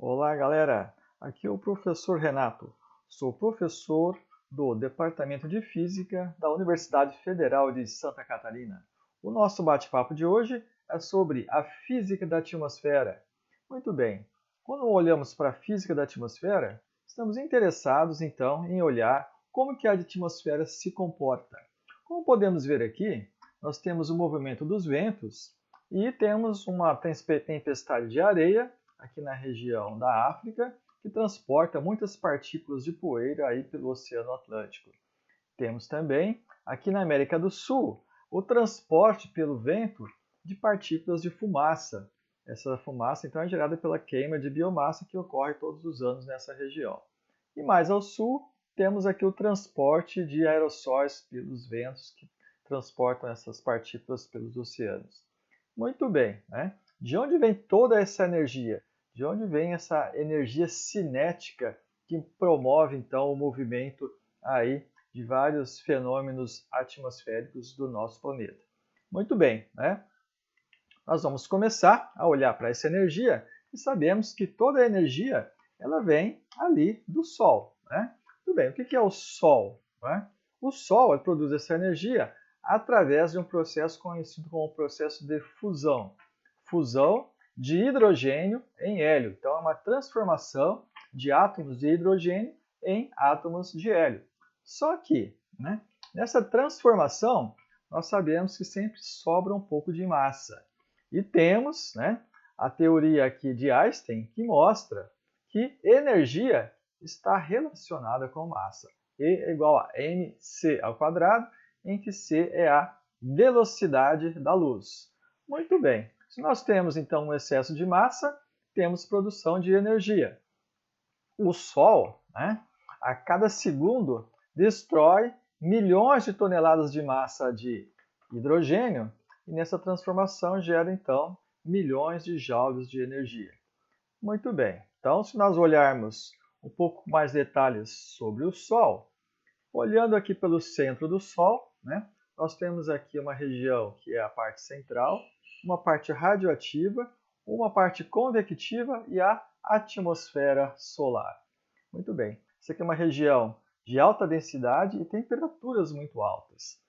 Olá, galera! Aqui é o professor Renato. Sou professor do Departamento de Física da Universidade Federal de Santa Catarina. O nosso bate-papo de hoje é sobre a física da atmosfera. Muito bem, quando olhamos para a física da atmosfera, estamos interessados então em olhar como que a atmosfera se comporta. Como podemos ver aqui, nós temos o movimento dos ventos e temos uma tempestade de areia aqui na região da África, que transporta muitas partículas de poeira aí pelo Oceano Atlântico. Temos também, aqui na América do Sul, o transporte pelo vento de partículas de fumaça. Essa fumaça, então, é gerada pela queima de biomassa que ocorre todos os anos nessa região. E mais ao sul, temos aqui o transporte de aerossóis pelos ventos que transportam essas partículas pelos oceanos. Muito bem, né? De onde vem toda essa energia? De onde vem essa energia cinética que promove então o movimento aí de vários fenômenos atmosféricos do nosso planeta? Muito bem, né? Nós vamos começar a olhar para essa energia e sabemos que toda a energia ela vem ali do Sol, né? Tudo bem, o que é o Sol? Né? O Sol produz essa energia através de um processo conhecido como processo de fusão. Fusão de hidrogênio em hélio. Então, é uma transformação de átomos de hidrogênio em átomos de hélio. Só que, né, nessa transformação, nós sabemos que sempre sobra um pouco de massa. E temos, né, a teoria aqui de Einstein que mostra que energia está relacionada com massa. E é igual a mc ao quadrado, em que c é a velocidade da luz. Muito bem. Se nós temos então um excesso de massa, temos produção de energia. O Sol, né, a cada segundo, destrói milhões de toneladas de massa de hidrogênio e nessa transformação gera então milhões de joules de energia. Muito bem. Então, se nós olharmos um pouco mais detalhes sobre o Sol, olhando aqui pelo centro do Sol, né, nós temos aqui uma região que é a parte central, uma parte radioativa, uma parte convectiva e a atmosfera solar. Muito bem. Isso aqui é uma região de alta densidade e temperaturas muito altas.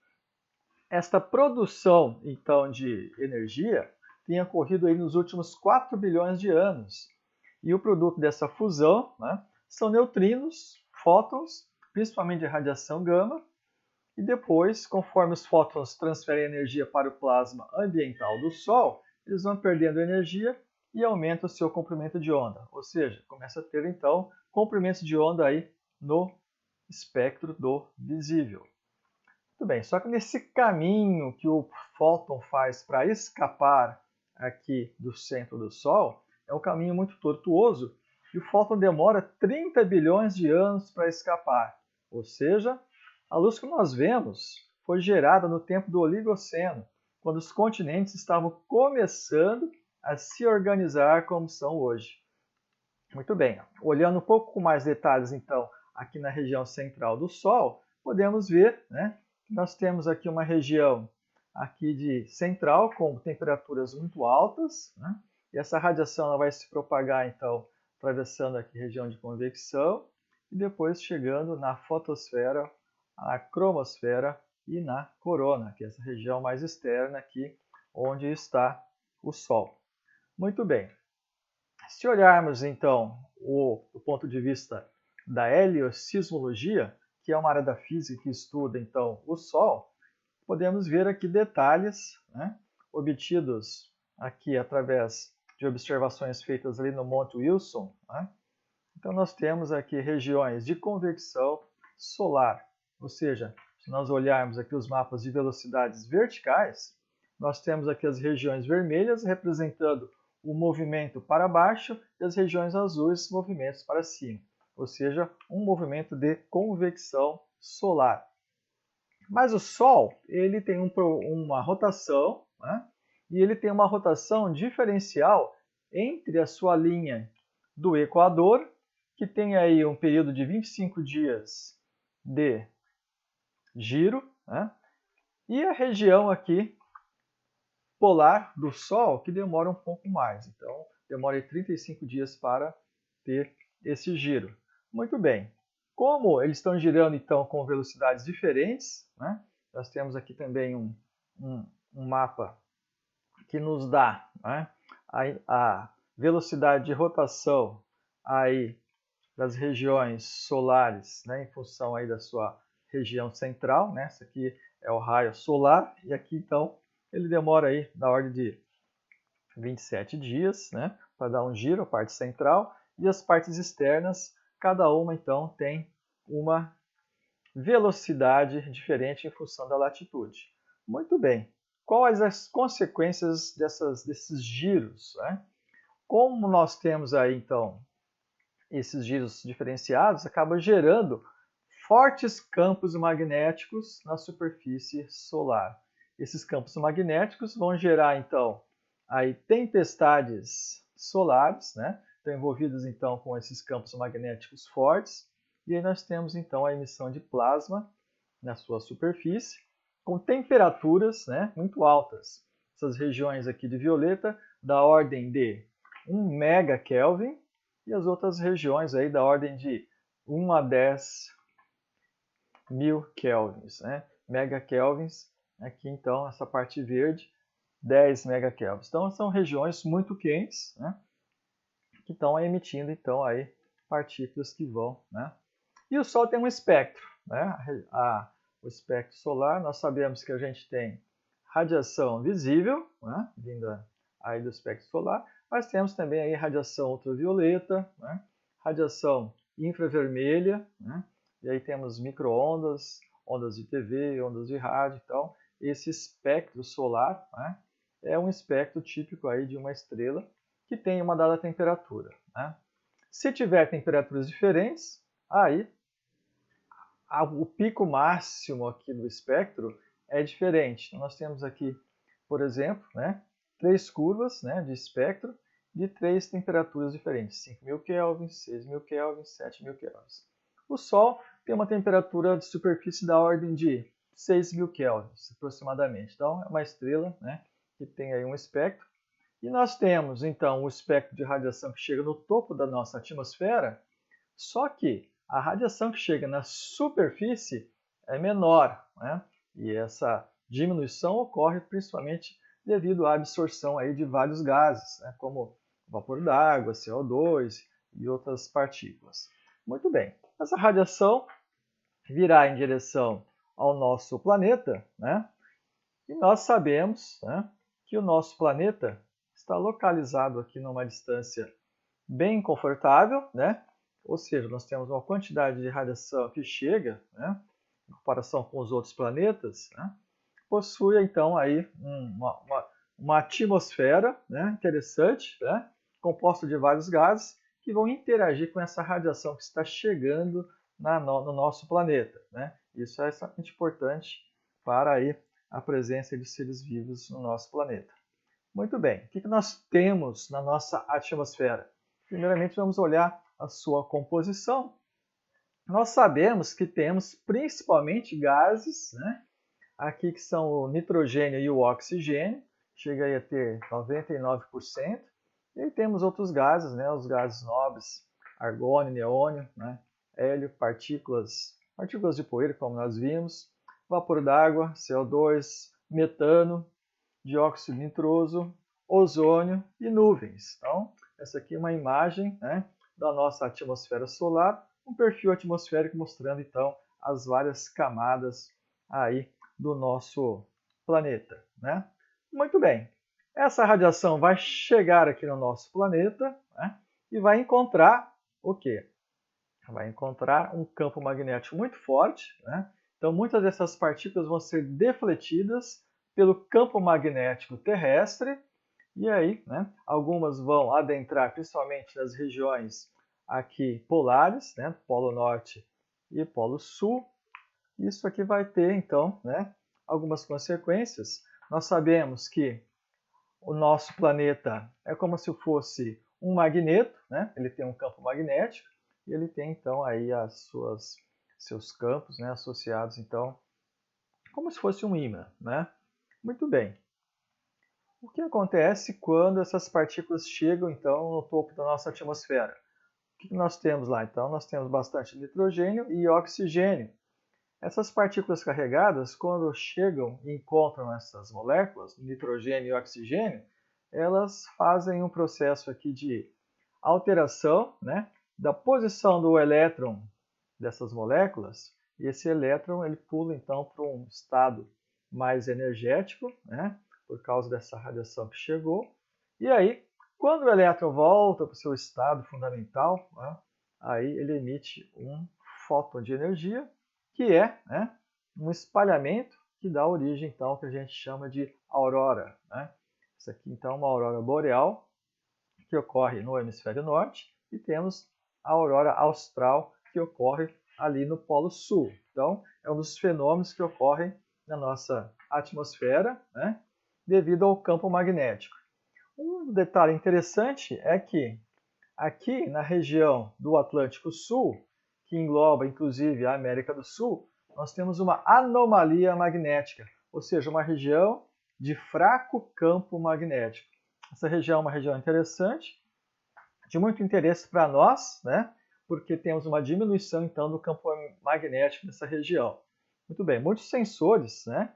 Esta produção, então, de energia tem ocorrido aí nos últimos 4 bilhões de anos. E o produto dessa fusão, né, são neutrinos, fótons, principalmente de radiação gama, e depois, conforme os fótons transferem energia para o plasma ambiental do Sol, eles vão perdendo energia e aumenta o seu comprimento de onda. Ou seja, começa a ter, então, comprimentos de onda aí no espectro do visível. Muito bem, só que nesse caminho que o fóton faz para escapar aqui do centro do Sol, é um caminho muito tortuoso e o fóton demora 30 bilhões de anos para escapar. Ou seja, a luz que nós vemos foi gerada no tempo do Oligoceno, quando os continentes estavam começando a se organizar como são hoje. Muito bem, olhando um pouco com mais detalhes então aqui na região central do Sol, podemos ver, né, que nós temos aqui uma região aqui de central com temperaturas muito altas, né, e essa radiação ela vai se propagar então atravessando aqui a região de convecção e depois chegando na fotosfera, na cromosfera e na corona, que é essa região mais externa aqui onde está o Sol. Muito bem. Se olharmos, então, do ponto de vista da heliosismologia, que é uma área da física que estuda, então, o Sol, podemos ver aqui detalhes, né, obtidos aqui através de observações feitas ali no Monte Wilson. Né? Então, nós temos aqui regiões de convecção solar, ou seja, se nós olharmos aqui os mapas de velocidades verticais, nós temos aqui as regiões vermelhas representando o movimento para baixo e as regiões azuis movimentos para cima, ou seja, um movimento de convecção solar. Mas o Sol ele tem uma rotação, né? E ele tem uma rotação diferencial entre a sua linha do Equador, que tem aí um período de 25 dias de giro, né? E a região aqui polar do Sol, que demora um pouco mais. Então, demora 35 dias para ter esse giro. Muito bem. Como eles estão girando então com velocidades diferentes, né? Nós temos aqui também um mapa que nos dá, né, a velocidade de rotação aí das regiões solares, né, em função aí da sua região central, né? Esse aqui é o raio solar e aqui então ele demora aí da ordem de 27 dias, né, para dar um giro a parte central, e as partes externas, cada uma então tem uma velocidade diferente em função da latitude. Muito bem. Quais as consequências desses giros, né? Como nós temos aí então esses giros diferenciados, acaba gerando fortes campos magnéticos na superfície solar. Esses campos magnéticos vão gerar então aí tempestades solares, né? Estão envolvidos então com esses campos magnéticos fortes, e aí nós temos então a emissão de plasma na sua superfície com temperaturas, né, muito altas. Essas regiões aqui de violeta da ordem de 1 megakelvin e as outras regiões aí da ordem de 1 a 10 mil kelvins, né? Megakelvins, aqui então essa parte verde, 10 megakelvins. Então são regiões muito quentes, né, que estão emitindo então aí partículas que vão, né? E o Sol tem um espectro, né? O espectro solar, nós sabemos que a gente tem radiação visível, né, vinda aí do espectro solar, mas temos também aí radiação ultravioleta, né, radiação infravermelha, né, e aí temos microondas, ondas de TV, ondas de rádio. Então, esse espectro solar, né, é um espectro típico aí de uma estrela que tem uma dada temperatura, né? Se tiver temperaturas diferentes, aí o pico máximo aqui do espectro é diferente. Então, nós temos aqui, por exemplo, né, 3 curvas, né, de espectro de 3 temperaturas diferentes: 5.000 kelvins, 6.000 kelvins, 7.000 kelvins. O Sol tem uma temperatura de superfície da ordem de 6.000 kelvins, aproximadamente. Então, é uma estrela, né, que tem aí um espectro. E nós temos, então, o espectro de radiação que chega no topo da nossa atmosfera, só que a radiação que chega na superfície é menor, né? E essa diminuição ocorre principalmente devido à absorção aí de vários gases, né? Como vapor d'água, CO2 e outras partículas. Muito bem, essa radiação virá em direção ao nosso planeta, né? E nós sabemos, né, que o nosso planeta está localizado aqui numa distância bem confortável, né? Ou seja, nós temos uma quantidade de radiação que chega, né, em comparação com os outros planetas, né, possui então aí uma atmosfera, né, interessante, né, composta de vários gases que vão interagir com essa radiação que está chegando no nosso planeta, né? Isso é extremamente importante para aí a presença de seres vivos no nosso planeta. Muito bem, o que nós temos na nossa atmosfera? Primeiramente, vamos olhar a sua composição. Nós sabemos que temos principalmente gases, né? Aqui que são o nitrogênio e o oxigênio, chega aí a ter 99%. E aí temos outros gases, né? Os gases nobres, argônio, neônio, né, hélio, partículas de poeira, como nós vimos, vapor d'água, CO2, metano, dióxido nitroso, ozônio e nuvens. Então, essa aqui é uma imagem, né, da nossa atmosfera solar, um perfil atmosférico mostrando então as várias camadas aí do nosso planeta, né? Muito bem. Essa radiação vai chegar aqui no nosso planeta, né, e vai encontrar o quê? Vai encontrar um campo magnético muito forte, né? Então, muitas dessas partículas vão ser defletidas pelo campo magnético terrestre, e aí, né, algumas vão adentrar principalmente nas regiões aqui polares, né, Polo Norte e Polo Sul. Isso aqui vai ter, então, né, algumas consequências. Nós sabemos que o nosso planeta é como se fosse um magneto, né? Ele tem um campo magnético e ele tem então aí seus campos, né, associados então como se fosse um ímã, né? Muito bem. O que acontece quando essas partículas chegam então no topo da nossa atmosfera? que nós temos lá? Então, nós temos bastante nitrogênio e oxigênio. Essas partículas carregadas, quando chegam e encontram essas moléculas, nitrogênio e oxigênio, elas fazem um processo aqui de alteração, né, da posição do elétron dessas moléculas, e esse elétron ele pula então para um estado mais energético, né, por causa dessa radiação que chegou. E aí, quando o elétron volta para o seu estado fundamental, né, aí ele emite um fóton de energia, que é, né, um espalhamento que dá origem então ao que a gente chama de aurora, né? Isso aqui então é uma aurora boreal que ocorre no hemisfério norte e temos a aurora austral que ocorre ali no polo sul. Então é um dos fenômenos que ocorrem na nossa atmosfera, né, devido ao campo magnético. Um detalhe interessante é que aqui na região do Atlântico Sul, que engloba inclusive a América do Sul, nós temos uma anomalia magnética, ou seja, uma região de fraco campo magnético. Essa região é uma região interessante, de muito interesse para nós, né? Porque temos uma diminuição então do campo magnético nessa região. Muito bem, muitos sensores, né,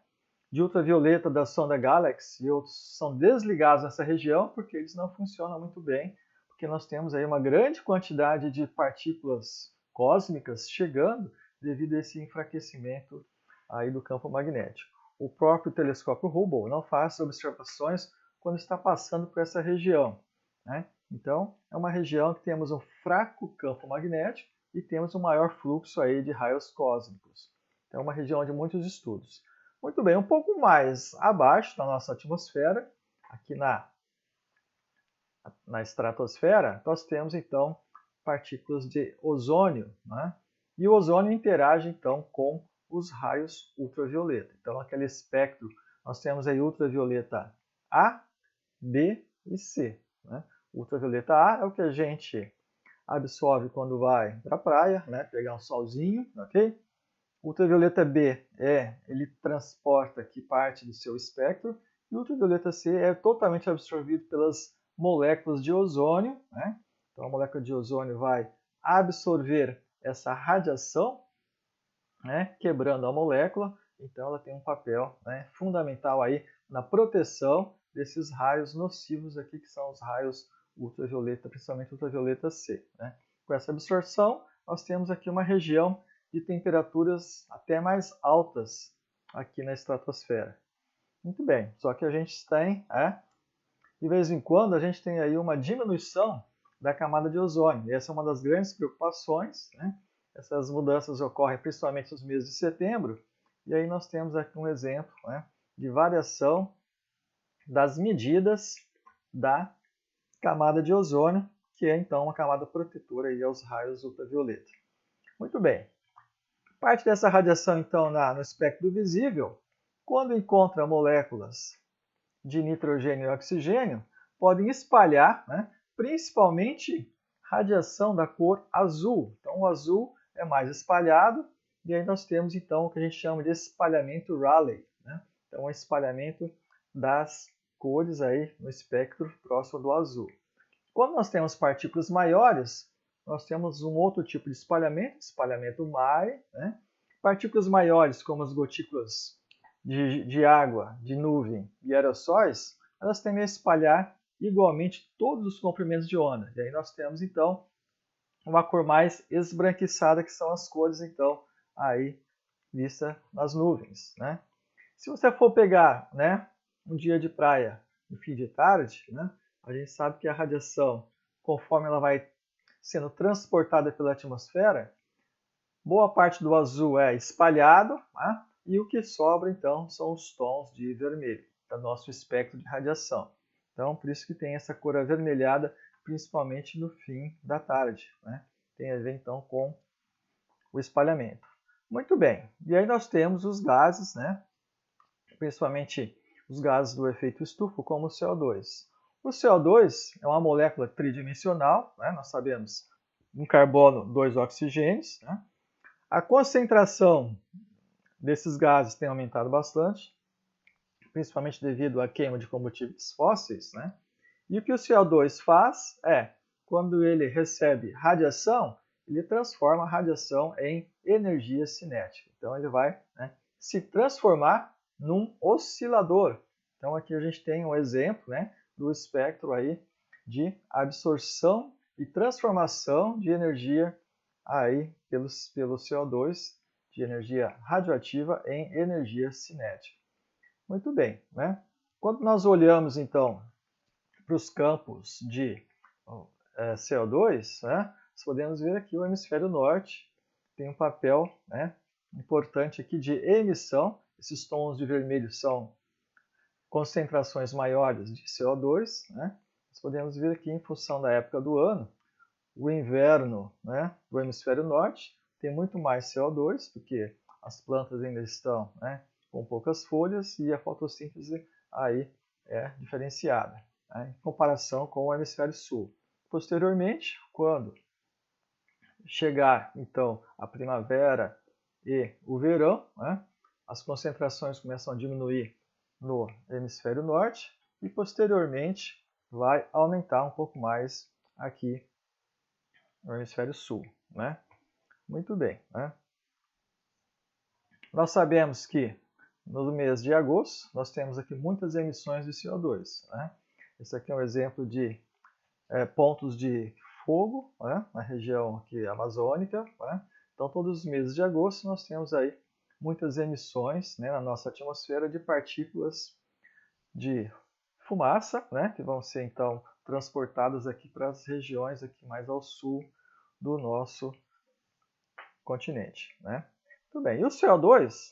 de ultravioleta da sonda Galaxy e outros são desligados nessa região porque eles não funcionam muito bem, porque nós temos aí uma grande quantidade de partículas cósmicas chegando devido a esse enfraquecimento aí do campo magnético. O próprio telescópio Hubble não faz observações quando está passando por essa região, né? Então, é uma região que temos um fraco campo magnético e temos um maior fluxo aí de raios cósmicos. Então, é uma região de muitos estudos. Muito bem, um pouco mais abaixo da nossa atmosfera, aqui na estratosfera, nós temos então partículas de ozônio, né? E o ozônio interage então com os raios ultravioleta. Então, aquele espectro, nós temos aí ultravioleta A, B e C, né? O ultravioleta A é o que a gente absorve quando vai para a praia, né? Pegar um solzinho, ok? O ultravioleta B ele transporta aqui parte do seu espectro, e o ultravioleta C é totalmente absorvido pelas moléculas de ozônio, né? Então a molécula de ozônio vai absorver essa radiação, né, quebrando a molécula, então ela tem um papel, né, fundamental aí na proteção desses raios nocivos aqui, que são os raios ultravioleta, principalmente ultravioleta C, né? Com essa absorção, nós temos aqui uma região de temperaturas até mais altas aqui na estratosfera. Muito bem, só que a gente tem, de vez em quando, a gente tem aí uma diminuição da camada de ozônio. E essa é uma das grandes preocupações, né? Essas mudanças ocorrem principalmente nos meses de setembro. E aí nós temos aqui um exemplo, né, de variação das medidas da camada de ozônio, que é então uma camada protetora aí aos raios ultravioleta. Muito bem. Parte dessa radiação, então, no espectro visível, quando encontra moléculas de nitrogênio e oxigênio, podem espalhar, né, principalmente radiação da cor azul. Então, o azul é mais espalhado, e aí nós temos, então, o que a gente chama de espalhamento Rayleigh, né? Então, o espalhamento das cores aí no espectro próximo do azul. Quando nós temos partículas maiores, nós temos um outro tipo de espalhamento Mie, né? Partículas maiores, como as gotículas de água, de nuvem e aerossóis, elas tendem a espalhar igualmente todos os comprimentos de onda. E aí nós temos, então, uma cor mais esbranquiçada, que são as cores, então, aí vista nas nuvens, né? Se você for pegar, né, um dia de praia no fim de tarde, né, a gente sabe que a radiação, conforme ela vai sendo transportada pela atmosfera, boa parte do azul é espalhado, né, e o que sobra, então, são os tons de vermelho, do nosso espectro de radiação. Então, por isso que tem essa cor avermelhada, principalmente no fim da tarde, né? Tem a ver, então, com o espalhamento. Muito bem, e aí nós temos os gases, né? Principalmente os gases do efeito estufa, como o CO2. O CO2 é uma molécula tridimensional, né? Nós sabemos, um carbono, 2 oxigênios, né? A concentração desses gases tem aumentado bastante, principalmente devido à queima de combustíveis fósseis, né? E o que o CO2 faz é quando ele recebe radiação, ele transforma a radiação em energia cinética. Então, ele vai, né, se transformar num oscilador. Então, aqui a gente tem um exemplo, né, do espectro aí de absorção e transformação de energia aí pelo CO2, de energia radioativa em energia cinética. Muito bem, né? Quando nós olhamos, então, para os campos de CO2, né, nós podemos ver aqui o hemisfério norte tem um papel, né, importante aqui de emissão. Esses tons de vermelho são concentrações maiores de CO2. Né? Nós podemos ver aqui, em função da época do ano, o inverno, né, do hemisfério norte tem muito mais CO2, porque as plantas ainda estão, né, com poucas folhas e a fotossíntese aí é diferenciada, né, em comparação com o hemisfério sul. Posteriormente, quando chegar então a primavera e o verão, né, as concentrações começam a diminuir no hemisfério norte e posteriormente vai aumentar um pouco mais aqui no hemisfério sul, né? Muito bem, né? Nós sabemos que no mês de agosto nós temos aqui muitas emissões de CO2, né? Esse aqui é um exemplo de pontos de fogo, né, na região aqui amazônica, né? Então, todos os meses de agosto nós temos aí muitas emissões, né, na nossa atmosfera de partículas de fumaça, né, que vão ser então transportadas aqui para as regiões aqui mais ao sul do nosso continente, né? Tudo bem. E o CO2,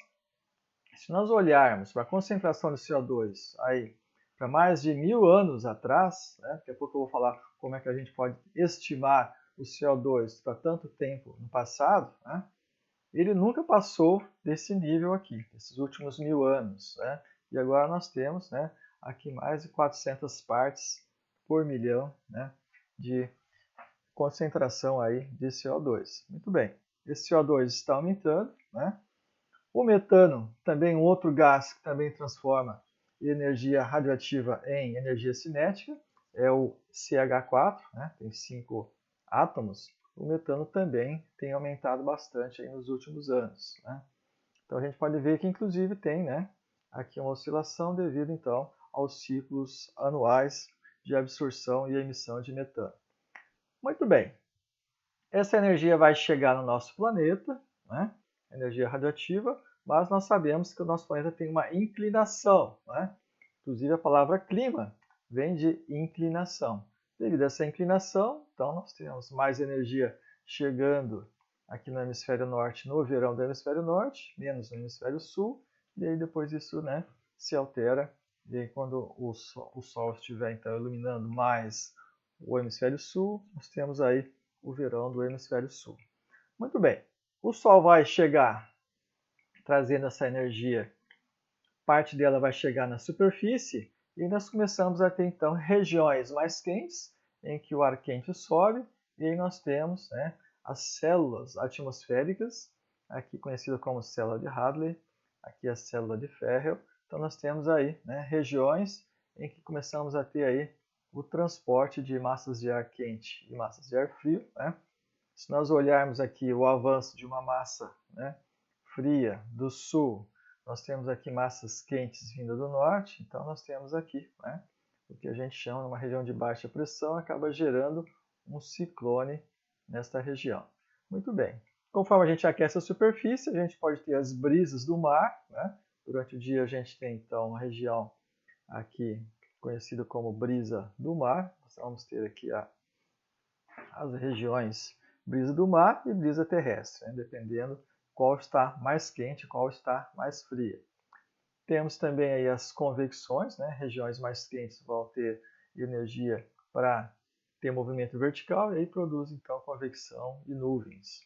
se nós olharmos para a concentração de CO2 aí para mais de 1000 anos atrás, né? Daqui a pouco eu vou falar como é que a gente pode estimar o CO2 para tanto tempo no passado, né? Ele nunca passou desse nível aqui, esses últimos 1000 anos, né? E agora nós temos, né, aqui mais de 400 partes por milhão, né, de concentração aí de CO2. Muito bem, esse CO2 está aumentando, né? O metano, também um outro gás que também transforma energia radioativa em energia cinética, é o CH4, né? Tem 5 átomos. O metano também tem aumentado bastante aí nos últimos anos, né? Então a gente pode ver que inclusive tem, né, aqui uma oscilação devido então aos ciclos anuais de absorção e emissão de metano. Muito bem, essa energia vai chegar no nosso planeta, né? Energia radioativa, mas nós sabemos que o nosso planeta tem uma inclinação, né? Inclusive a palavra clima vem de inclinação. Devido a essa inclinação, então nós temos mais energia chegando aqui no hemisfério norte, no verão do hemisfério norte, menos no hemisfério sul, e aí depois isso, né, se altera, e aí quando o sol estiver então iluminando mais o hemisfério sul, nós temos aí o verão do hemisfério sul. Muito bem, o Sol vai chegar trazendo essa energia, parte dela vai chegar na superfície e nós começamos a ter então regiões mais quentes, em que o ar quente sobe, e aí nós temos, né, as células atmosféricas, aqui conhecida como célula de Hadley, aqui a célula de Ferrel. Então nós temos aí, né, regiões em que começamos a ter aí o transporte de massas de ar quente e massas de ar frio, né? Se nós olharmos aqui o avanço de uma massa, né, fria do sul, nós temos aqui massas quentes vindo do norte, então nós temos aqui, né, o que a gente chama de uma região de baixa pressão, acaba gerando um ciclone nesta região. Muito bem. Conforme a gente aquece a superfície, a gente pode ter as brisas do mar, né? Durante o dia a gente tem então uma região aqui conhecida como brisa do mar. Nós vamos ter aqui as regiões brisa do mar e brisa terrestre, né? Dependendo qual está mais quente, qual está mais fria. Temos também aí as convecções, né? Regiões mais quentes vão ter energia para ter movimento vertical e aí produz então convecção e nuvens.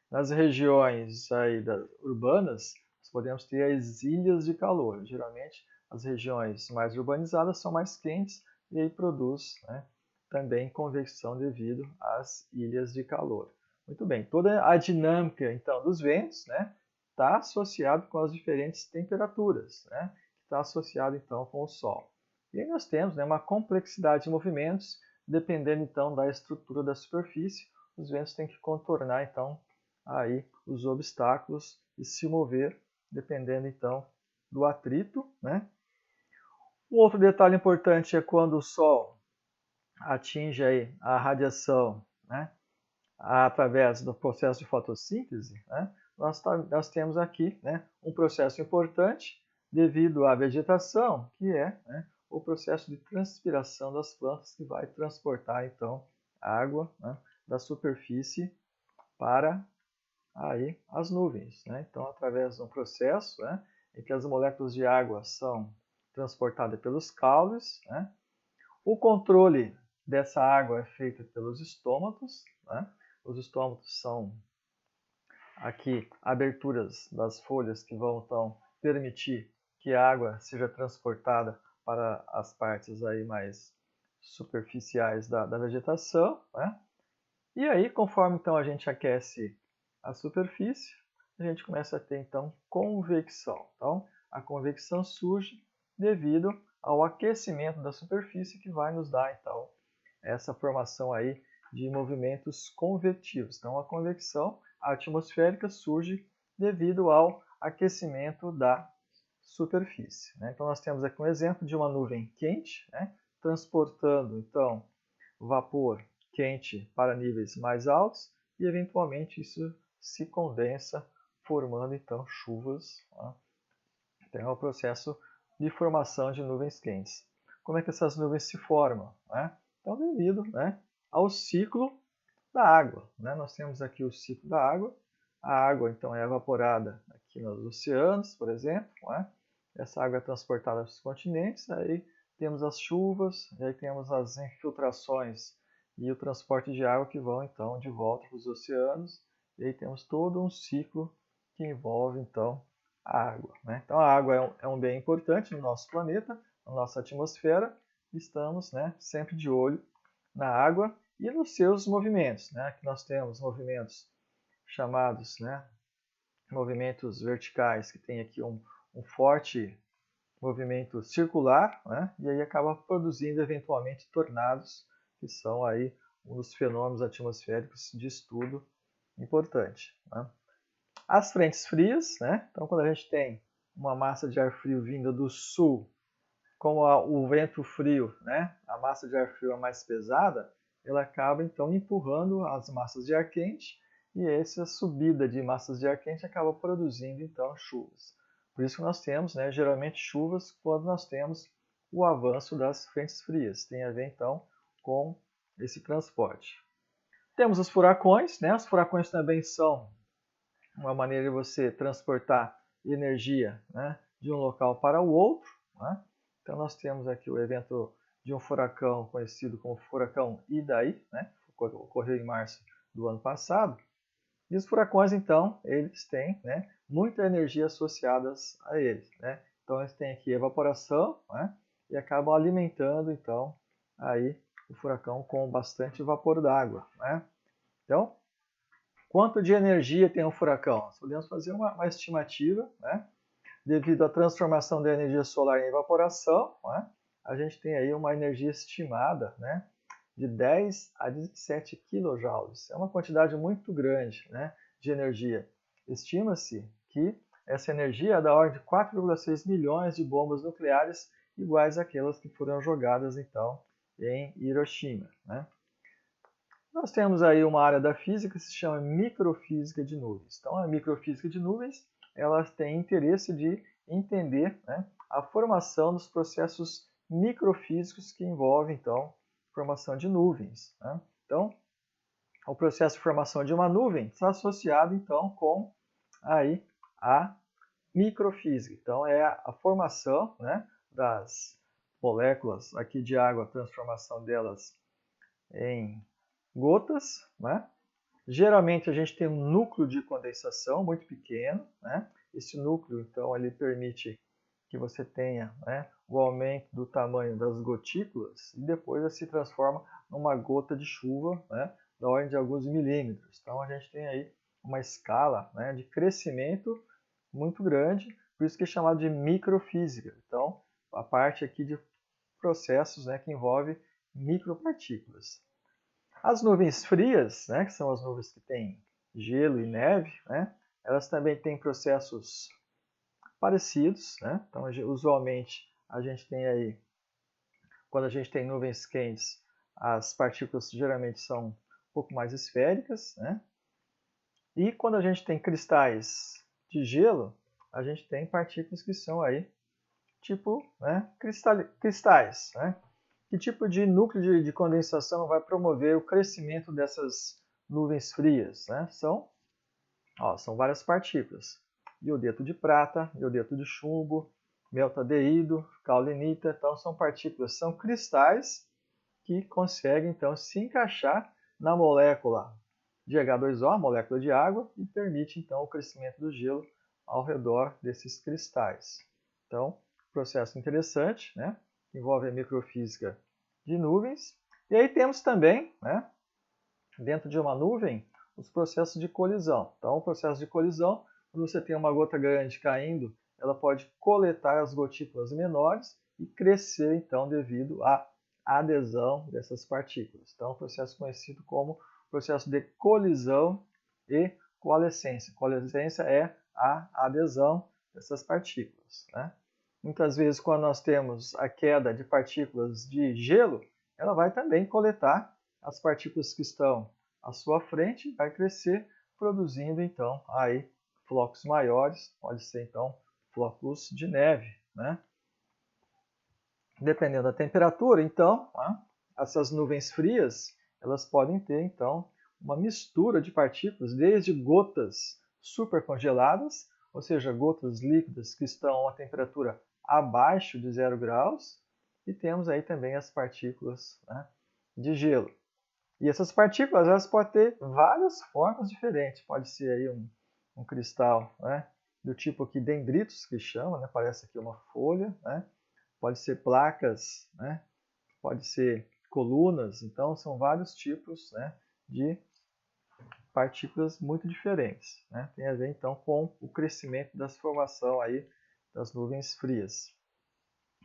Nas regiões aí urbanas, nós podemos ter as ilhas de calor. Geralmente as regiões mais urbanizadas são mais quentes e aí produz, né, também convecção devido às ilhas de calor. Muito bem, toda a dinâmica então dos ventos, né, está associado com as diferentes temperaturas, né, que está associado então com o Sol. E aí nós temos, né, uma complexidade de movimentos dependendo então da estrutura da superfície, os ventos têm que contornar então aí os obstáculos e se mover, dependendo então do atrito, né? Um outro detalhe importante é quando o Sol atinge aí a radiação, né, através do processo de fotossíntese, né, nós temos aqui, né, um processo importante devido à vegetação, que é, né, o processo de transpiração das plantas, que vai transportar então a água, né, da superfície para aí as nuvens, né? Então, através de um processo, né, em que as moléculas de água são transportadas pelos caules, né? O controle dessa água é feito pelos estômatos, né? Os estômatos são aqui aberturas das folhas que vão então permitir que a água seja transportada para as partes aí mais superficiais da vegetação, né? E aí, conforme então a gente aquece a superfície, a gente começa a ter então convecção. Então, a convecção surge devido ao aquecimento da superfície que vai nos dar então essa formação aí de movimentos convectivos. Então, a convecção atmosférica surge devido ao aquecimento da superfície, né? Então, nós temos aqui um exemplo de uma nuvem quente, né, transportando então vapor quente para níveis mais altos e eventualmente isso se condensa, formando então chuvas. Né? Então é o processo de formação de nuvens quentes. Como é que essas nuvens se formam? Né? Então, devido, né, ao ciclo da água. Né? Nós temos aqui o ciclo da água. A água então é evaporada aqui nos oceanos, por exemplo. Né? Essa água é transportada para os continentes, aí temos as chuvas, e aí temos as infiltrações e o transporte de água que vão então de volta para os oceanos, e aí temos todo um ciclo que envolve então a água. Né? Então a água é um bem importante no nosso planeta, na nossa atmosfera, estamos, né, sempre de olho na água e nos seus movimentos. Né? Aqui nós temos movimentos chamados, né, movimentos verticais, que tem aqui um forte movimento circular, né? E aí acaba produzindo eventualmente tornados, que são aí um dos fenômenos atmosféricos de estudo importante. Né? As frentes frias, né? Então quando a gente tem uma massa de ar frio vinda do sul, como o vento frio, né? A massa de ar frio é mais pesada, ela acaba então empurrando as massas de ar quente e essa subida de massas de ar quente acaba produzindo então chuvas. Por isso que nós temos, né, geralmente chuvas quando nós temos o avanço das frentes frias. Tem a ver então com esse transporte. Temos os furacões, né? Os furacões também são uma maneira de você transportar energia, né, de um local para o outro. Né? Então nós temos aqui o evento de um furacão conhecido como furacão Idai, né? Ocorreu em março do ano passado. E os furacões, então, eles têm, né, muita energia associada a eles. Né? Então eles têm aqui evaporação, né, e acabam alimentando, então, aí o furacão com bastante vapor d'água. Né? Então, quanto de energia tem um furacão? Nós podemos fazer uma estimativa, né? Devido à transformação da energia solar em evaporação, né? A gente tem aí uma energia estimada, né, de 10 a 17 kJ. É uma quantidade muito grande, né, de energia. Estima-se que essa energia é da ordem de 4,6 milhões de bombas nucleares iguais àquelas que foram jogadas então em Hiroshima. Né? Nós temos aí uma área da física que se chama microfísica de nuvens. Então, a microfísica de nuvens, ela tem interesse de entender, né, a formação dos processos microfísicos que envolvem, então, a formação de nuvens. Né? Então, o processo de formação de uma nuvem está associado, então, com aí, a microfísica. Então, é a formação, né, das moléculas aqui de água, a transformação delas em gotas, né? Geralmente a gente tem um núcleo de condensação muito pequeno, né? Esse núcleo, então, ele permite que você tenha, né, o aumento do tamanho das gotículas e depois ela se transforma numa gota de chuva, né, da ordem de alguns milímetros. Então a gente tem aí uma escala, né, de crescimento muito grande, por isso que é chamado de microfísica. Então, a parte aqui de processos, né, que envolve micropartículas. As nuvens frias, né, que são as nuvens que têm gelo e neve, né, elas também têm processos parecidos, né? Então, usualmente, a gente tem aí, quando a gente tem nuvens quentes, as partículas geralmente são um pouco mais esféricas, né? E quando a gente tem cristais de gelo, a gente tem partículas que são aí, tipo, né, cristais, né? Que tipo de núcleo de condensação vai promover o crescimento dessas nuvens frias, né? São várias partículas. Iodeto de prata, iodeto de chumbo, meltadeído, caulinita. Então, são partículas, são cristais que conseguem, então, se encaixar na molécula de H2O, a molécula de água, e permite, então, o crescimento do gelo ao redor desses cristais. Então, processo interessante, né? Que envolve a microfísica de nuvens. E aí temos também, né, dentro de uma nuvem, os processos de colisão. Então, o processo de colisão, quando você tem uma gota grande caindo, ela pode coletar as gotículas menores e crescer, então, devido à adesão dessas partículas. Então, é um processo conhecido como processo de colisão e coalescência. Coalescência é a adesão dessas partículas, né? Muitas vezes, quando nós temos a queda de partículas de gelo, ela vai também coletar as partículas que estão à sua frente, vai crescer, produzindo então aí flocos maiores, pode ser então flocos de neve, né? Dependendo da temperatura, então, essas nuvens frias, elas podem ter então uma mistura de partículas, desde gotas supercongeladas, ou seja, gotas líquidas que estão a temperatura abaixo de 0 graus, e temos aí também as partículas, né, de gelo. E essas partículas, elas podem ter várias formas diferentes. Pode ser aí um cristal, né, do tipo aqui dendritos, que chama, né, parece aqui uma folha, né? Pode ser placas, né? Pode ser colunas. Então, são vários tipos, né, de partículas muito diferentes, né? Tem a ver, então, com o crescimento da formação aí das nuvens frias.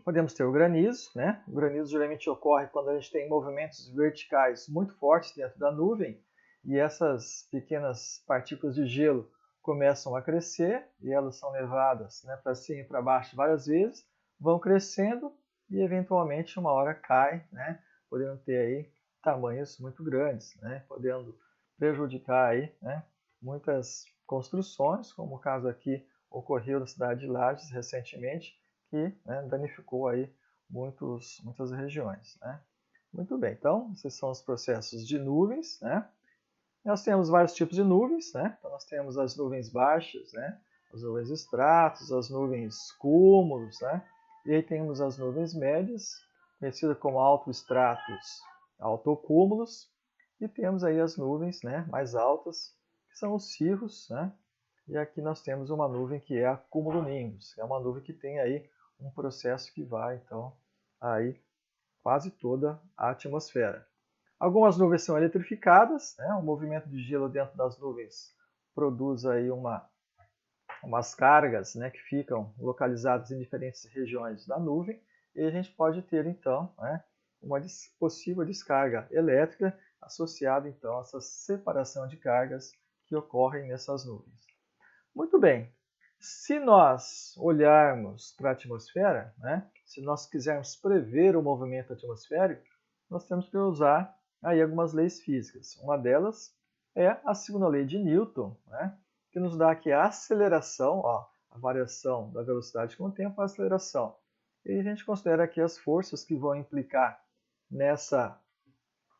Podemos ter o granizo, né? O granizo geralmente ocorre quando a gente tem movimentos verticais muito fortes dentro da nuvem e essas pequenas partículas de gelo começam a crescer e elas são levadas, né, para cima e para baixo várias vezes, vão crescendo e eventualmente uma hora cai, né, podendo ter aí tamanhos muito grandes, né, podendo prejudicar aí, né, muitas construções, como o caso aqui ocorreu na cidade de Lages recentemente, que, né, danificou aí muitas regiões, né? Muito bem, então esses são os processos de nuvens, né? Nós temos vários tipos de nuvens, né? Então nós temos as nuvens baixas, né? As nuvens estratos, as nuvens cúmulos, né? E aí temos as nuvens médias, conhecidas como altoestratos, altocúmulos, e temos aí as nuvens, né, mais altas, que são os cirros, né? E aqui nós temos uma nuvem que é a cumulonimbus, é uma nuvem que tem aí um processo que vai, então, aí quase toda a atmosfera. Algumas nuvens são eletrificadas, né? O movimento de gelo dentro das nuvens produz aí umas cargas, né, que ficam localizadas em diferentes regiões da nuvem, e a gente pode ter, então, né, uma possível descarga elétrica associada, então, a essa separação de cargas que ocorrem nessas nuvens. Muito bem. Se nós olharmos para a atmosfera, né, se nós quisermos prever o movimento atmosférico, nós temos que usar aí algumas leis físicas. Uma delas é a segunda lei de Newton, né, que nos dá aqui a aceleração, ó, a variação da velocidade com o tempo, a aceleração. E a gente considera aqui as forças que vão implicar nessa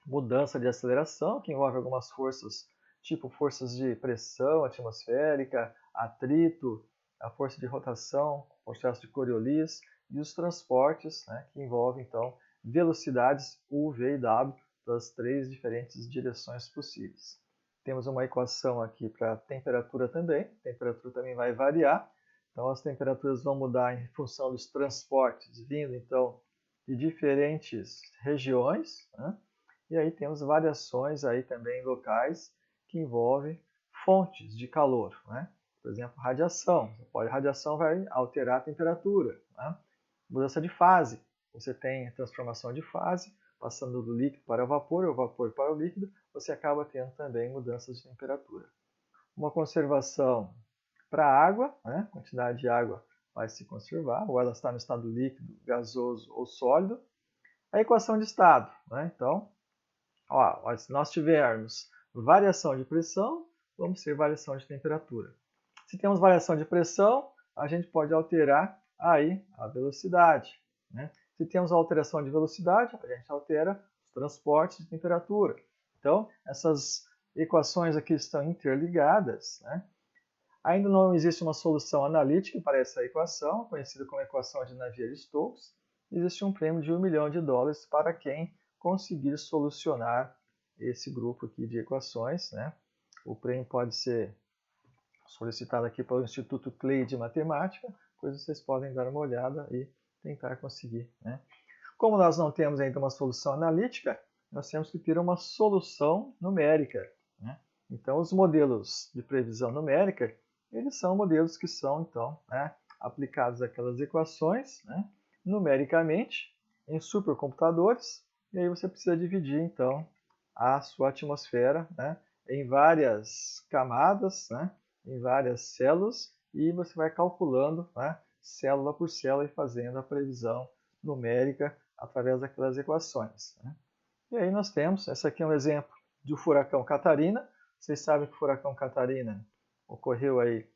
mudança de aceleração, que envolve algumas forças, tipo forças de pressão atmosférica, atrito, a força de rotação, processo de Coriolis, e os transportes, né, que envolvem, então, velocidades U, V e W das três diferentes direções possíveis. Temos uma equação aqui para a temperatura também. A temperatura também vai variar. Então, as temperaturas vão mudar em função dos transportes vindo, então, de diferentes regiões, né? E aí temos variações aí também locais que envolvem fontes de calor, né? Por exemplo, radiação. A radiação vai alterar a temperatura, né? Mudança de fase. Você tem transformação de fase, passando do líquido para o vapor, ou vapor para o líquido, você acaba tendo também mudanças de temperatura. Uma conservação para a água, né? A quantidade de água vai se conservar, ou ela está no estado líquido, gasoso ou sólido. A equação de estado, né? Então, se nós tivermos variação de pressão, vamos ter variação de temperatura. Se temos variação de pressão, a gente pode alterar aí a velocidade, né? Se temos alteração de velocidade, a gente altera os transportes de temperatura. Então, essas equações aqui estão interligadas, né? Ainda não existe uma solução analítica para essa equação, conhecida como equação de Navier-Stokes. Existe um prêmio de $1 milhão para quem conseguir solucionar esse grupo aqui de equações, né? O prêmio pode ser solicitado aqui pelo Instituto Clay de Matemática, depois vocês podem dar uma olhada e tentar conseguir, né? Como nós não temos ainda uma solução analítica, nós temos que ter uma solução numérica, né? Então, os modelos de previsão numérica, eles são modelos que são, então, né, aplicados àquelas equações, né, numericamente em supercomputadores, e aí você precisa dividir, então, a sua atmosfera, né, em várias camadas, né, em várias células, e você vai calculando, né, célula por célula e fazendo a previsão numérica através daquelas equações, né. E aí nós temos, esse aqui é um exemplo do furacão Catarina. Vocês sabem que o furacão Catarina ocorreu aí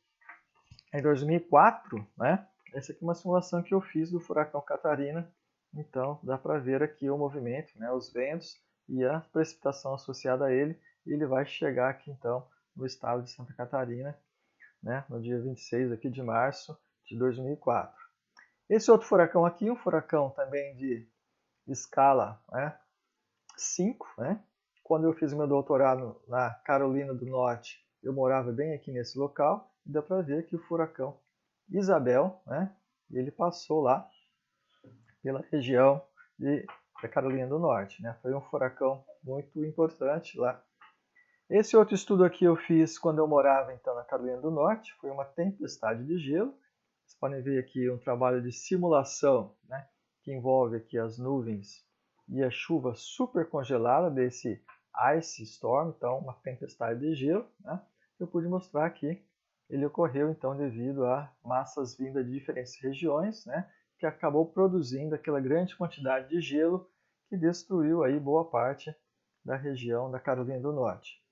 em 2004, né? Essa aqui é uma simulação que eu fiz do furacão Catarina. Então, dá para ver aqui o movimento, né? Os ventos e a precipitação associada a ele. E ele vai chegar aqui, então, no estado de Santa Catarina, né? No dia 26 aqui de março de 2004. Esse outro furacão aqui, um furacão também de escala, né, 5, né? Quando eu fiz meu doutorado na Carolina do Norte, eu morava bem aqui nesse local, e dá para ver que o furacão Isabel, né, ele passou lá pela região da Carolina do Norte, né? Foi um furacão muito importante lá. Esse outro estudo aqui eu fiz quando eu morava então na Carolina do Norte, foi uma tempestade de gelo. Vocês podem ver aqui um trabalho de simulação, né, que envolve aqui as nuvens e a chuva super congelada desse ice storm, então uma tempestade de gelo, né? Eu pude mostrar que ele ocorreu então devido a massas vindas de diferentes regiões, né, que acabou produzindo aquela grande quantidade de gelo que destruiu aí boa parte da região da Carolina do Norte.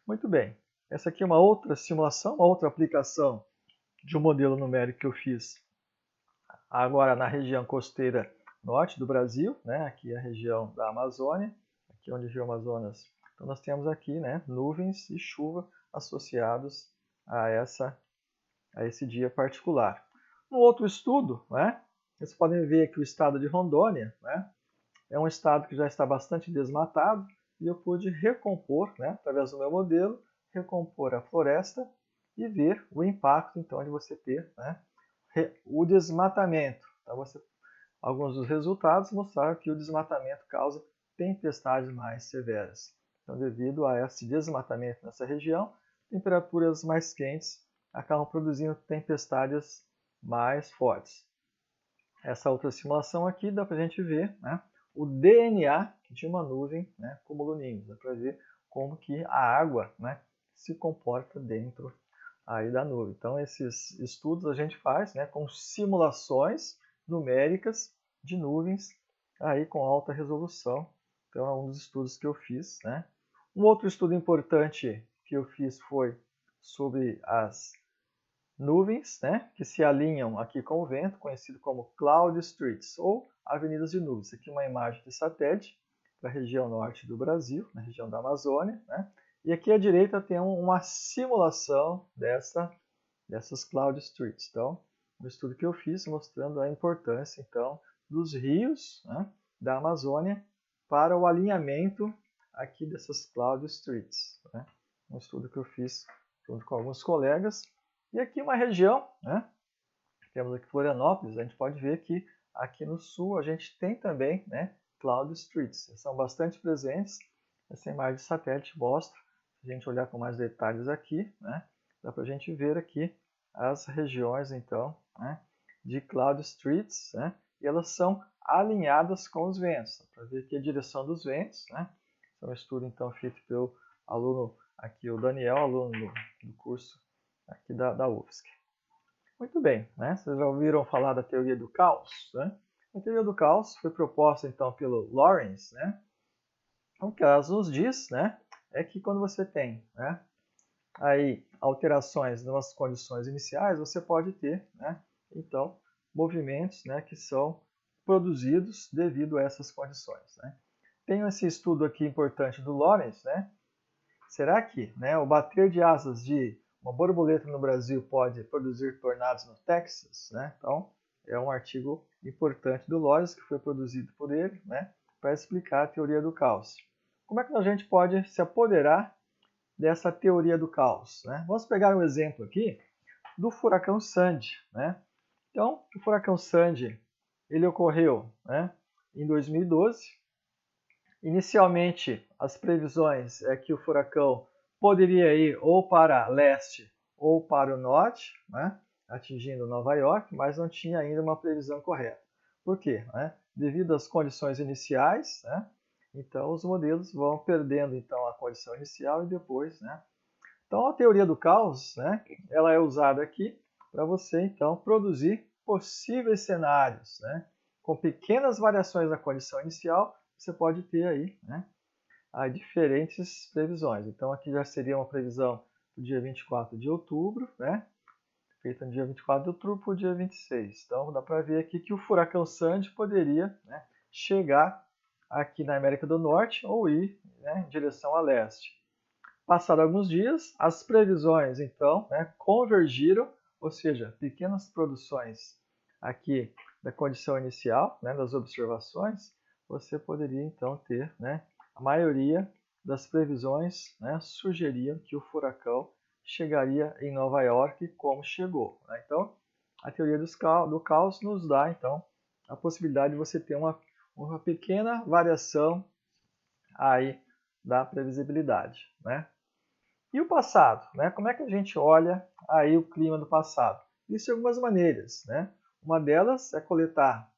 Muito bem, essa aqui é uma outra simulação, uma outra aplicação de um modelo numérico que eu fiz agora na região costeira norte do Brasil, né? Aqui é a região da Amazônia, aqui onde o Rio Amazonas. Então nós temos aqui, né, nuvens e chuva associados a esse dia particular. No outro estudo, né, vocês podem ver que o estado de Rondônia, né, é um estado que já está bastante desmatado e eu pude recompor, né, através do meu modelo, recompor a floresta e ver o impacto então de você ter, né, o desmatamento. Então, alguns dos resultados mostraram que o desmatamento causa tempestades mais severas. Então, devido a esse desmatamento nessa região, temperaturas mais quentes acabam produzindo tempestades mais fortes. Essa outra simulação aqui dá para a gente ver, né, o DNA de uma nuvem, né, cumulonimbus. Dá para ver como que a água, né, se comporta dentro aí da nuvem. Então, esses estudos a gente faz, né, com simulações numéricas de nuvens aí com alta resolução. Então, é um dos estudos que eu fiz, né. Um outro estudo importante que eu fiz foi sobre as nuvens, né, que se alinham aqui com o vento, conhecido como cloud streets, ou avenidas de nuvens. Aqui uma imagem de satélite para a região norte do Brasil, na região da Amazônia, né? E aqui à direita tem uma simulação dessas cloud streets. Então, um estudo que eu fiz mostrando a importância, então, dos rios, né, da Amazônia para o alinhamento aqui dessas cloud streets, né? Um estudo que eu fiz junto com alguns colegas. E aqui uma região, né? Temos aqui Florianópolis, a gente pode ver que aqui no sul a gente tem também, né, cloud streets. São bastante presentes. Essa imagem de satélite mostra, se a gente olhar com mais detalhes aqui, né, dá para a gente ver aqui as regiões, então, né, de cloud streets, né, e elas são alinhadas com os ventos, para ver aqui a direção dos ventos, né? É um estudo então feito pelo aluno aqui, o Daniel, aluno do curso aqui da UFSC. Muito bem, né? Vocês já ouviram falar da teoria do caos, né? A teoria do caos foi proposta então pelo Lawrence, né? O que ela nos diz, né, é que quando você tem, né, aí alterações nas condições iniciais, você pode ter, né, então, movimentos, né, que são produzidos devido a essas condições, né. Tem esse estudo aqui importante do Lawrence, né? Será que, né, o bater de asas de uma borboleta no Brasil pode produzir tornados no Texas, né? Então, é um artigo importante do Lawrence que foi produzido por ele, né, para explicar a teoria do caos. Como é que a gente pode se apoderar dessa teoria do caos, né? Vamos pegar um exemplo aqui do furacão Sandy, né? Então, o furacão Sandy, ele ocorreu, né, em 2012. Inicialmente, as previsões é que o furacão poderia ir ou para leste ou para o norte, né, atingindo Nova York, mas não tinha ainda uma previsão correta. Por quê? Devido às condições iniciais, né, então os modelos vão perdendo então a condição inicial e depois, né. Então a teoria do caos, né, ela é usada aqui para você então produzir possíveis cenários, né, com pequenas variações da condição inicial. Você pode ter aí, né, diferentes previsões. Então aqui já seria uma previsão do dia 24 de outubro, né, feita no dia 24 de outubro para o dia 26. Então dá para ver aqui que o furacão Sandy poderia, né, chegar aqui na América do Norte ou ir, né, em direção a leste. Passados alguns dias, as previsões então, né, convergiram, ou seja, pequenas produções aqui da condição inicial, né, das observações, você poderia então ter, né, a maioria das previsões, né, sugeriam que o furacão chegaria em Nova York como chegou, né? Então, a teoria do caos nos dá então a possibilidade de você ter uma pequena variação aí da previsibilidade, né? E o passado, né? Como é que a gente olha aí o clima do passado? Isso de algumas maneiras, né? Uma delas é coletar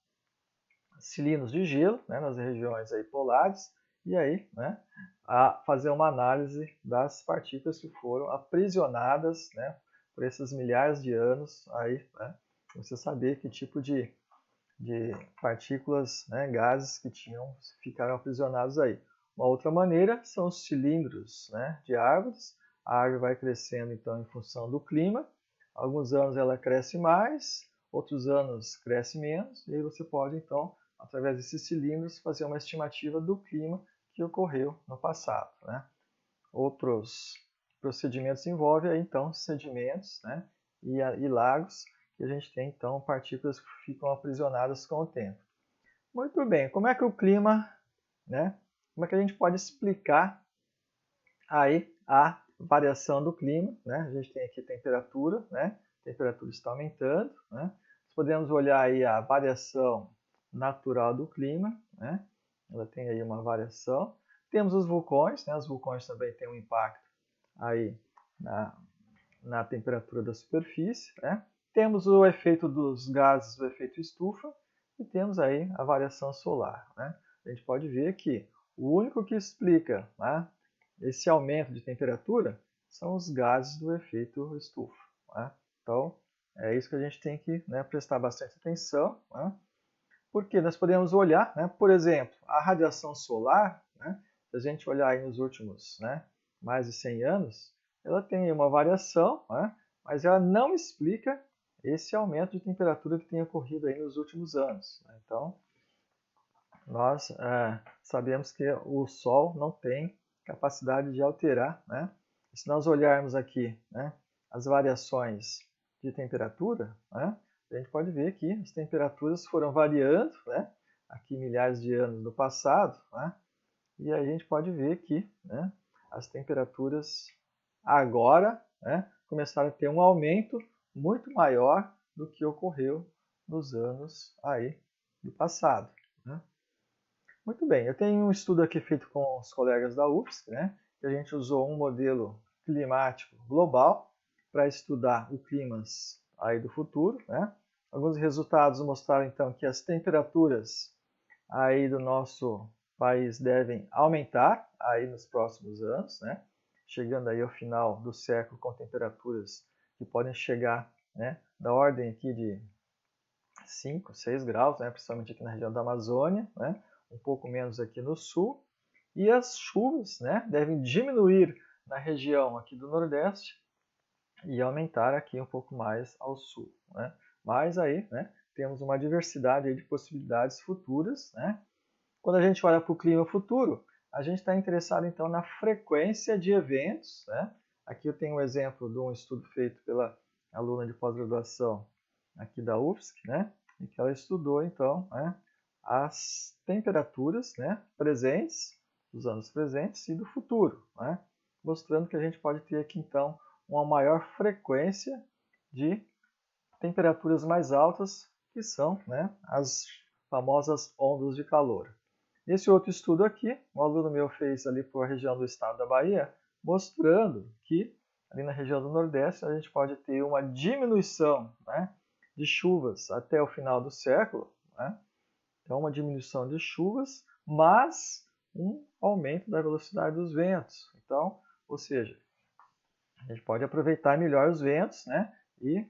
cilindros de gelo, né, nas regiões aí polares e aí, né, a fazer uma análise das partículas que foram aprisionadas, né, por esses milhares de anos aí, né, você saber que tipo de partículas, né, gases que ficaram aprisionados aí. Uma outra maneira são os cilindros, né, de árvores. A árvore vai crescendo então em função do clima. Alguns anos ela cresce mais, outros anos cresce menos, e aí você pode então, através desses cilindros, fazer uma estimativa do clima que ocorreu no passado, né? Outros procedimentos envolvem aí, então sedimentos, né, e lagos, que a gente tem então partículas que ficam aprisionadas com o tempo. Muito bem, como é que o clima, né, como é que a gente pode explicar aí a variação do clima, né? A gente tem aqui temperatura, né? A temperatura está aumentando, né? Nós podemos olhar aí a variação natural do clima, né? Ela tem aí uma variação. Temos os vulcões, né? Os vulcões também têm um impacto aí na temperatura da superfície, né? Temos o efeito dos gases do efeito estufa e temos aí a variação solar, né? A gente pode ver que o único que explica, né, esse aumento de temperatura são os gases do efeito estufa, né? Então, é isso que a gente tem que, né, prestar bastante atenção, né? Porque nós podemos olhar, né, por exemplo, a radiação solar, né, se a gente olhar aí nos últimos, né, mais de 100 anos, ela tem uma variação, né, mas ela não explica esse aumento de temperatura que tem ocorrido aí nos últimos anos, né? Então, nós sabemos que o Sol não tem capacidade de alterar, né? Se nós olharmos aqui, né, as variações de temperatura, né, a gente pode ver que as temperaturas foram variando, né, aqui milhares de anos no passado, né, e a gente pode ver que, né, as temperaturas agora, né, começaram a ter um aumento muito maior do que ocorreu nos anos aí do passado, né? Muito bem, eu tenho um estudo aqui feito com os colegas da UFSC, né, que a gente usou um modelo climático global para estudar o climas aí do futuro, né? Alguns resultados mostraram então que as temperaturas aí do nosso país devem aumentar aí nos próximos anos, né? Chegando aí ao final do século com temperaturas que podem chegar, né, da ordem aqui de 5, 6 graus, né, principalmente aqui na região da Amazônia, né, um pouco menos aqui no sul. E as chuvas, né, devem diminuir na região aqui do Nordeste e aumentar aqui um pouco mais ao sul, né? Mas aí, né, temos uma diversidade aí de possibilidades futuras, né? Quando a gente olha para o clima futuro, a gente está interessado então na frequência de eventos, né? Aqui eu tenho um exemplo de um estudo feito pela aluna de pós-graduação aqui da UFSC, né? E que ela estudou então, né, as temperaturas, né, presentes, dos anos presentes e do futuro, né? Mostrando que a gente pode ter aqui então uma maior frequência de temperaturas mais altas, que são, né, as famosas ondas de calor. Esse outro estudo aqui, um aluno meu fez ali por região do estado da Bahia, mostrando que ali na região do Nordeste a gente pode ter uma diminuição, né, de chuvas até o final do século, né? Então uma diminuição de chuvas, mas um aumento da velocidade dos ventos. Então, ou seja, a gente pode aproveitar melhor os ventos, né, e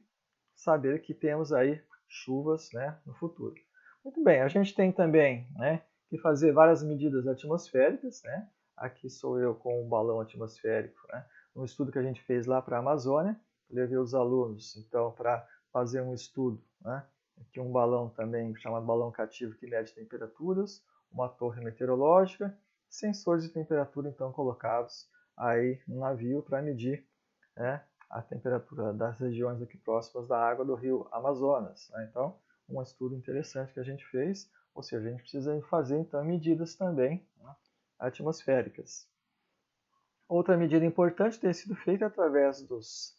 saber que temos aí chuvas, né, no futuro. Muito bem, a gente tem também, né, que fazer várias medidas atmosféricas, né? Aqui sou eu com um balão atmosférico, né? Um estudo que a gente fez lá para a Amazônia, levei os alunos então para fazer um estudo, né? Aqui um balão também chamado balão cativo que mede temperaturas, uma torre meteorológica, sensores de temperatura então colocados aí no navio para medir, né, a temperatura das regiões aqui próximas da água do rio Amazonas, né? Então, um estudo interessante que a gente fez, ou seja, a gente precisa fazer então medidas também, né, atmosféricas. Outra medida importante tem sido feita através dos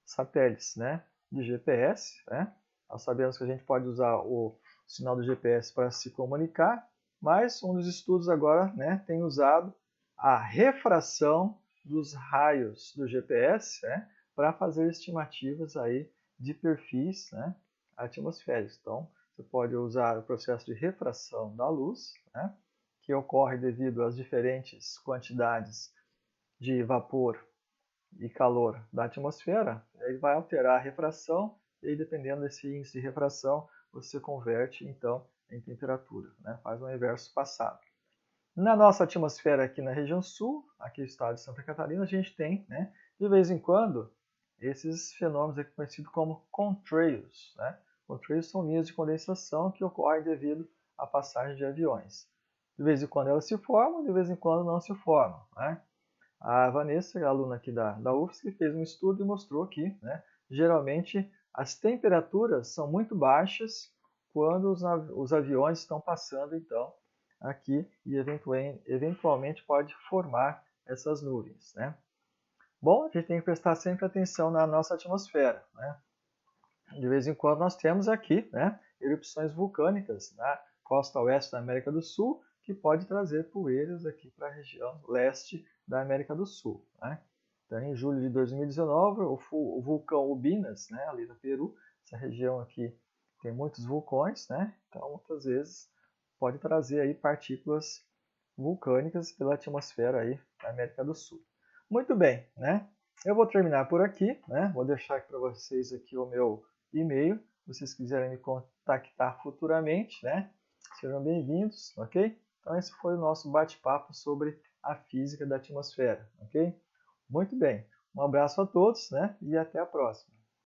satélites, né, de GPS, né? Nós sabemos que a gente pode usar o sinal do GPS para se comunicar, mas um dos estudos agora, né, tem usado a refração dos raios do GPS, né, para fazer estimativas aí de perfis, né, atmosféricos. Então, você pode usar o processo de refração da luz, né, que ocorre devido às diferentes quantidades de vapor e calor da atmosfera, ele vai alterar a refração e dependendo desse índice de refração, você converte então em temperatura, né? Faz um inverso passado. Na nossa atmosfera aqui na região sul, aqui no estado de Santa Catarina, a gente tem, né, de vez em quando, esses fenômenos aqui conhecidos como contrails, né? Contrails são linhas de condensação que ocorrem devido à passagem de aviões. De vez em quando elas se formam, de vez em quando não se formam, né? A Vanessa, a aluna aqui da UFSC, fez um estudo e mostrou que, né, geralmente as temperaturas são muito baixas quando os aviões estão passando, então, aqui e eventualmente pode formar essas nuvens, né? Bom, a gente tem que prestar sempre atenção na nossa atmosfera, né? De vez em quando nós temos aqui, né, erupções vulcânicas na costa oeste da América do Sul, que pode trazer poeiras aqui para a região leste da América do Sul, né? Então, em julho de 2019, o vulcão Ubinas, né, ali no Peru, essa região aqui tem muitos vulcões, né? Então, muitas vezes pode trazer aí partículas vulcânicas pela atmosfera aí da América do Sul. Muito bem, né? Eu vou terminar por aqui, né? Vou deixar aqui para vocês aqui o meu e-mail, se vocês quiserem me contactar futuramente, né? Sejam bem-vindos, ok? Então esse foi o nosso bate-papo sobre a física da atmosfera, ok? Muito bem, um abraço a todos, né? E até a próxima.